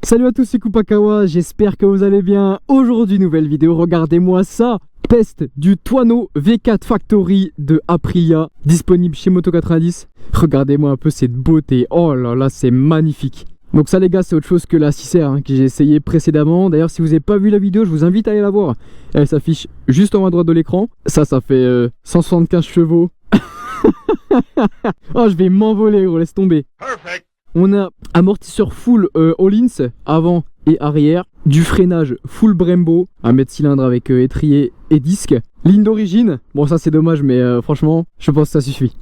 Salut à tous, c'est Kupakawa, j'espère que vous allez bien. Aujourd'hui, nouvelle vidéo, regardez-moi ça. Test du Tuono V4 Factory de Aprilia, disponible chez Moto90. Regardez-moi un peu cette beauté, oh là là, c'est magnifique. Donc ça les gars, c'est autre chose que la 6R que j'ai essayé précédemment. D'ailleurs, si vous n'avez pas vu la vidéo, je vous invite à aller la voir. Elle s'affiche juste en haut à droite de l'écran. Ça fait 175 chevaux. Oh, je vais m'envoler gros, laisse tomber. Perfect. On a amortisseur full Öhlins avant et arrière, du freinage full Brembo, 1 mètre cylindre avec étrier et disque. Ligne d'origine, bon ça c'est dommage mais franchement je pense que ça suffit.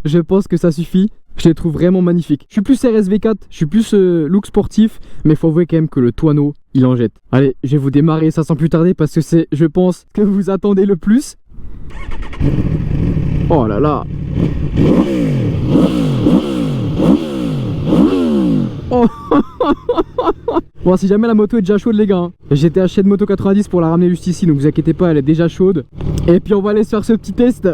Je pense que ça suffit, je les trouve vraiment magnifiques. Je suis plus RSV4, je suis plus look sportif, mais faut avouer quand même que le Tuono il en jette. Allez, je vais vous démarrer ça sans plus tarder parce que c'est, je pense, ce que vous attendez le plus. Oh là là. Oh. Bon, si jamais la moto est déjà chaude les gars hein. J'étais acheté de Moto 90 pour la ramener juste ici, donc vous inquiétez pas, elle est déjà chaude. Et puis on va aller se faire ce petit test.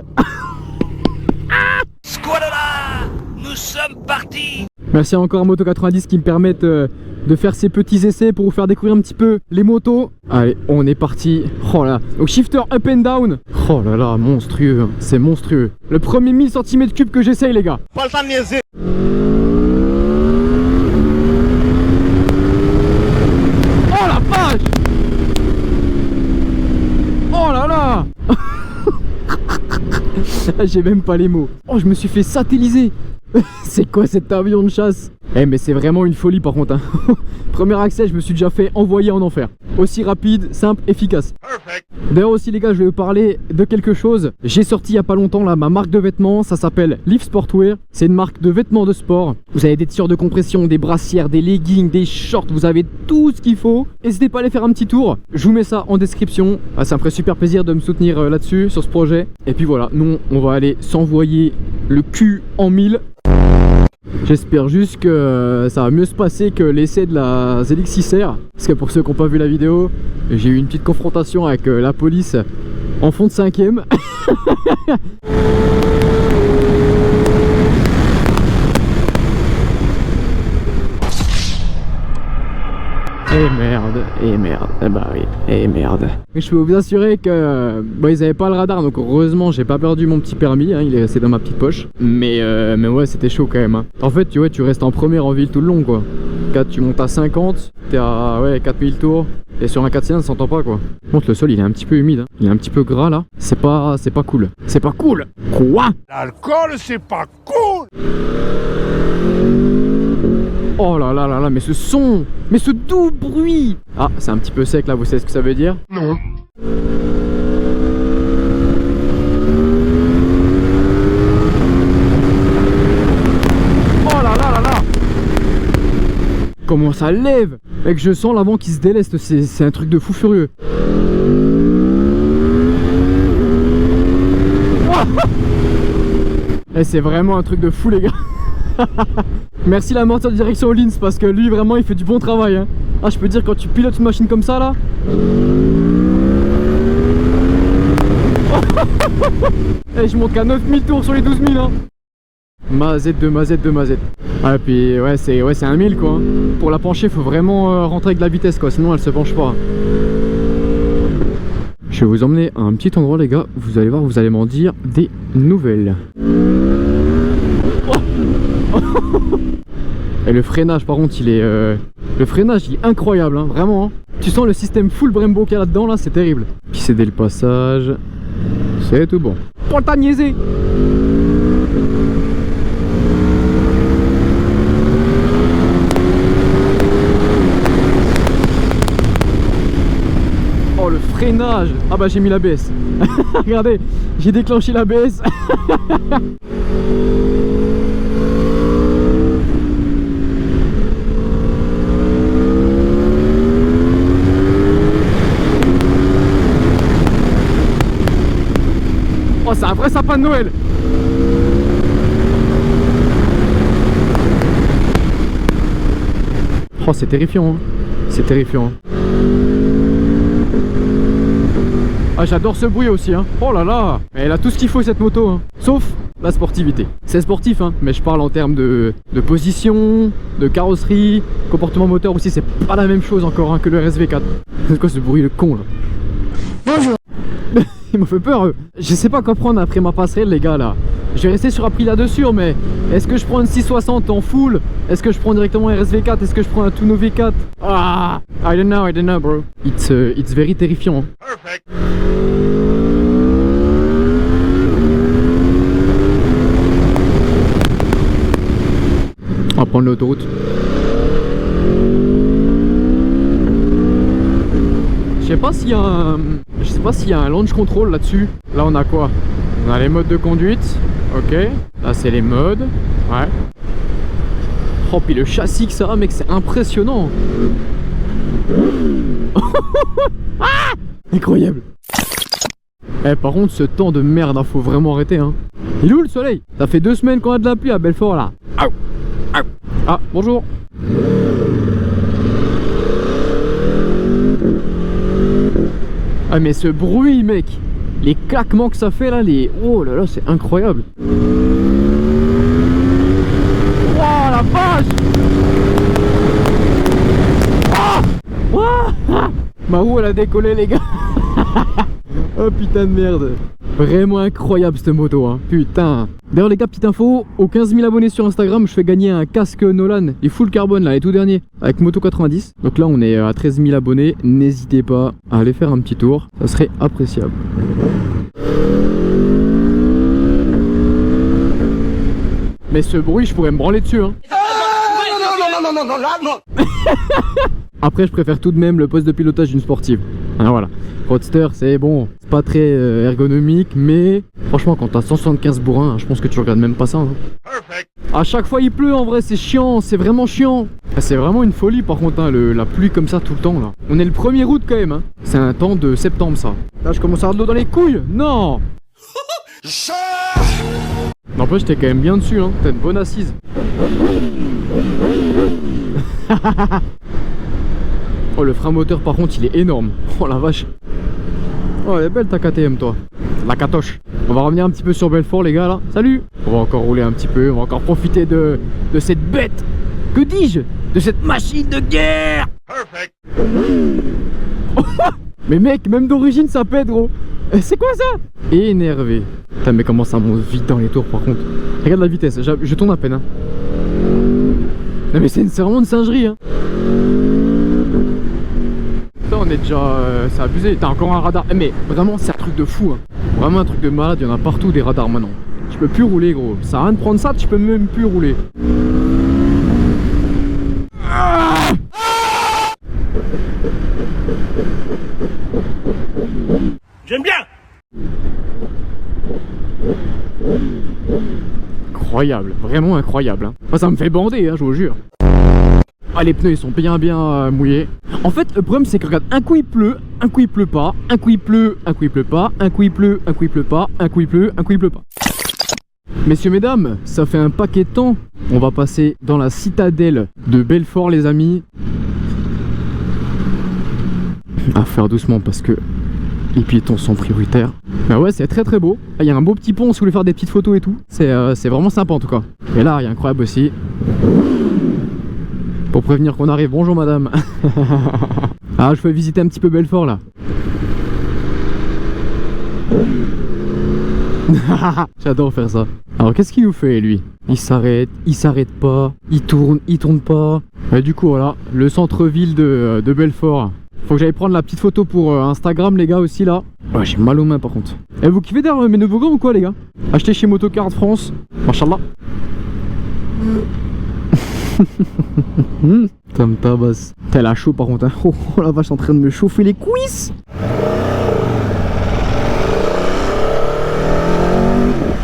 Squadra, nous sommes partis. Merci encore à Moto 90 qui me permettent de faire ces petits essais pour vous faire découvrir un petit peu les motos. Allez, on est parti. Oh là, donc shifter up and down. Oh là là, monstrueux, c'est monstrueux. Le premier 1000 cm3 que j'essaye les gars. Pas le temps de niaiser. Oh la vache. Oh là là. J'ai même pas les mots. Oh, je me suis fait satelliser. C'est quoi cet avion de chasse? Eh mais c'est vraiment une folie par contre hein. Premier accès, je me suis déjà fait envoyer en enfer. Aussi rapide, simple, efficace. D'ailleurs aussi les gars, je vais vous parler de quelque chose. J'ai sorti il y a pas longtemps là ma marque de vêtements. Ça s'appelle Liv Sportwear. C'est une marque de vêtements de sport. Vous avez des t-shirts de compression, des brassières, des leggings, des shorts. Vous avez tout ce qu'il faut. N'hésitez pas à aller faire un petit tour. Je vous mets ça en description. Ah, ça me ferait super plaisir de me soutenir là-dessus, sur ce projet. Et puis voilà, nous on va aller s'envoyer le cul en 1000. J'espère juste que ça va mieux se passer que l'essai de la ZX6R. Parce que pour ceux qui n'ont pas vu la vidéo, j'ai eu une petite confrontation avec la police en fond de 5ème. Et merde, bah oui, et merde. Mais je peux vous assurer que bon, ils avaient pas le radar, donc heureusement j'ai pas perdu mon petit permis, hein, il est resté dans ma petite poche. Mais ouais, c'était chaud quand même. Hein. En fait, tu restes en première en ville tout le long quoi. Quand tu montes à 50, t'es à ouais, 4000 tours. Et sur un 4 cylindres, ça s'entend pas quoi. Par contre, le sol il est un petit peu humide, hein. Il est un petit peu gras là. C'est pas cool. C'est pas cool. Quoi? L'alcool, c'est pas cool. Oh là là là là, mais ce son, mais ce doux bruit. Ah, c'est un petit peu sec là, vous savez ce que ça veut dire? Non. Oh là là là là. Comment ça lève? Mec, je sens l'avant qui se déleste, c'est un truc de fou furieux. Oh. Et c'est vraiment un truc de fou les gars. Merci la mortier de direction Öhlins parce que lui vraiment il fait du bon travail hein. Ah je peux dire quand tu pilotes une machine comme ça là. Et je monte qu'à 9000 tours sur les 12 000 hein. Mazette de mazette de mazette. Ah et puis ouais c'est un 1000 quoi hein. Pour la pencher faut vraiment rentrer avec de la vitesse quoi, sinon elle se penche pas. Je vais vous emmener à un petit endroit les gars, vous allez voir, vous allez m'en dire des nouvelles. Et le freinage par contre il est le freinage il est incroyable hein, vraiment hein. Tu sens le système full Brembo qu'il y a là-dedans là, c'est terrible. Puis céder le passage, c'est tout bon. Pour ta niaiser. Oh le freinage. Ah bah j'ai mis l'ABS. Regardez, j'ai déclenché l'ABS. Oh, c'est un vrai sapin de Noël. Oh, c'est terrifiant, hein. C'est terrifiant. Ah, j'adore ce bruit aussi, hein. Oh là là. Elle a tout ce qu'il faut cette moto, hein. Sauf la sportivité. C'est sportif, hein, mais je parle en termes de position, de carrosserie, comportement moteur aussi, c'est pas la même chose encore hein, que le RSV4. C'est quoi ce bruit de con là? Bonjour. Il m'a fait peur. Je sais pas quoi prendre après ma passerelle les gars là. Je vais rester sur Aprilia sûr, mais est-ce que je prends une 660 en full? Est-ce que je prends directement un RSV4? Est-ce que je prends un Tuno V4? Ah, I don't know bro. It's very terrifiant. Perfect. On va prendre l'autoroute. Je sais pas s'il y a un launch control là-dessus. Là on a quoi? On a les modes de conduite. Ok. Là c'est les modes. Ouais. Oh puis le châssis que ça a mec, c'est impressionnant. Ah, incroyable. Eh par contre ce temps de merde hein, faut vraiment arrêter hein. Il est où le soleil? Ça fait 2 semaines qu'on a de la pluie à Belfort là. Ah bonjour. Ah mais ce bruit mec, les claquements que ça fait là, oh là là c'est incroyable. Oh la vache. Ah oh ma roue elle a décollé les gars. Oh putain de merde. Vraiment incroyable cette moto hein. Putain. D'ailleurs les gars, petite info, aux 15 000 abonnés sur Instagram, je fais gagner un casque Nolan, les full carbone là, les tout derniers, avec Moto 90. Donc là on est à 13 000 abonnés, n'hésitez pas à aller faire un petit tour, ça serait appréciable. Mais ce bruit, je pourrais me branler dessus hein. Non. Après je préfère tout de même le poste de pilotage d'une sportive. Hein, voilà. Roadster c'est bon, c'est pas très ergonomique, mais franchement quand t'as 175 bourrins, je pense que tu regardes même pas ça hein. Perfect. À chaque fois il pleut en vrai, c'est chiant, c'est vraiment chiant. C'est vraiment une folie par contre hein, la pluie comme ça tout le temps là. On est le 1er août quand même hein. C'est un temps de septembre ça. Là je commence à avoir de l'eau dans les couilles. Non. N'empêche t'es quand même bien dessus hein, t'as une bonne assise. Oh le frein moteur par contre il est énorme. Oh la vache. Oh elle est belle ta KTM toi. La catoche. On va revenir un petit peu sur Belfort les gars là. Salut. On va encore rouler un petit peu. On va encore profiter de cette bête. Que dis-je? De cette machine de guerre. Perfect. Mais mec même d'origine ça pète gros. C'est quoi ça? Énervé. Putain mais comment ça monte vite dans les tours par contre. Regarde la vitesse. Je tourne à peine hein. Non mais c'est vraiment une singerie hein. Là on est déjà... c'est abusé, t'as encore un radar. Mais vraiment c'est un truc de fou hein. Vraiment un truc de malade, il y en a partout des radars maintenant. Tu peux plus rouler gros. Ça sert à rien de prendre ça, tu peux même plus rouler. Ah J'aime bien. Incroyable, vraiment incroyable hein. Moi, ça me fait bander hein, je vous jure. Ah les pneus ils sont bien mouillés. En fait le problème c'est que regarde, un coup il pleut, un coup il pleut pas, un coup il pleut, un coup il pleut pas, un coup il pleut, un coup il pleut pas, un coup il pleut, un coup il pleut pas. Messieurs mesdames, ça fait un paquet de temps. On va passer dans la citadelle de Belfort les amis. À faire doucement parce que les piétons sont prioritaires. Bah ouais c'est très très beau. Il y a un beau petit pont si vous voulez faire des petites photos et tout. C'est vraiment sympa en tout cas. Et là il y a incroyable aussi. Pour prévenir qu'on arrive, bonjour madame. Ah je fais visiter un petit peu Belfort là. J'adore faire ça. Alors qu'est-ce qu'il nous fait lui? Il s'arrête pas, il tourne pas. Et du coup voilà, le centre-ville de Belfort. Faut que j'aille prendre la petite photo pour Instagram les gars aussi là. Ouais, j'ai mal aux mains par contre. Et vous kiffez d'ailleurs mes nouveaux gants ou quoi les gars? Acheté chez Motocard France. Machallah. Ça me tabasse. T'es la chaud par contre hein. Oh la vache en train de me chauffer les cuisses.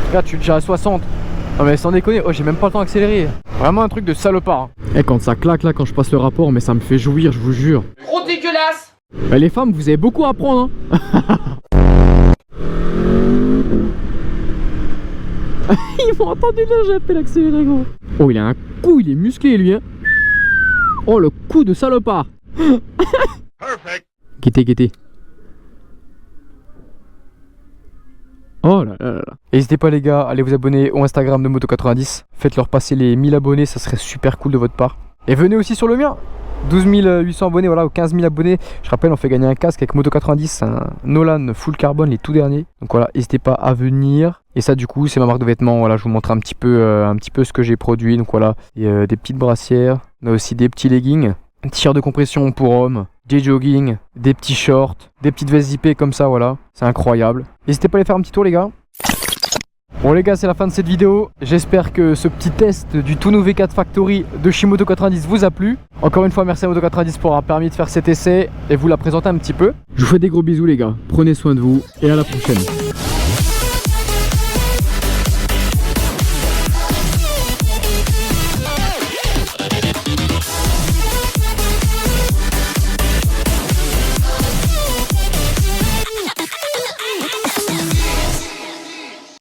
Regarde je suis déjà à 60. Non mais sans déconner, oh j'ai même pas le temps d'accélérer. Vraiment un truc de salopard hein. Et quand ça claque là, quand je passe le rapport, mais ça me fait jouir je vous jure. Trop dégueulasse. Bah les femmes vous avez beaucoup à apprendre hein. Ils m'ont entendu là, j'ai appelé l'accéléré gros. Oh il a un coup, il est musclé lui hein. Oh le coup de salopard. Perfect. Guettez. Oh là là là là. N'hésitez pas les gars, allez vous abonner au Instagram de Moto90. Faites-leur passer les 1000 abonnés, ça serait super cool de votre part. Et venez aussi sur le mien. 12 800 abonnés, voilà, ou 15 000 abonnés. Je rappelle, on fait gagner un casque avec Moto90, un Nolan full carbone, les tout derniers. Donc voilà, n'hésitez pas à venir. Et ça, du coup, c'est ma marque de vêtements. Voilà, je vous montre un petit peu ce que j'ai produit. Donc voilà, et, des petites brassières. On a aussi des petits leggings, un t-shirt de compression pour hommes, des jogging, des petits shorts, des petites vestes zippées comme ça, voilà. C'est incroyable. N'hésitez pas à aller faire un petit tour, les gars. Bon les gars, c'est la fin de cette vidéo. J'espère que ce petit test du tout nouveau V4 Factory de chez Moto90 vous a plu. Encore une fois, merci à Moto90 pour avoir permis de faire cet essai et vous la présenter un petit peu. Je vous fais des gros bisous les gars. Prenez soin de vous et à la prochaine.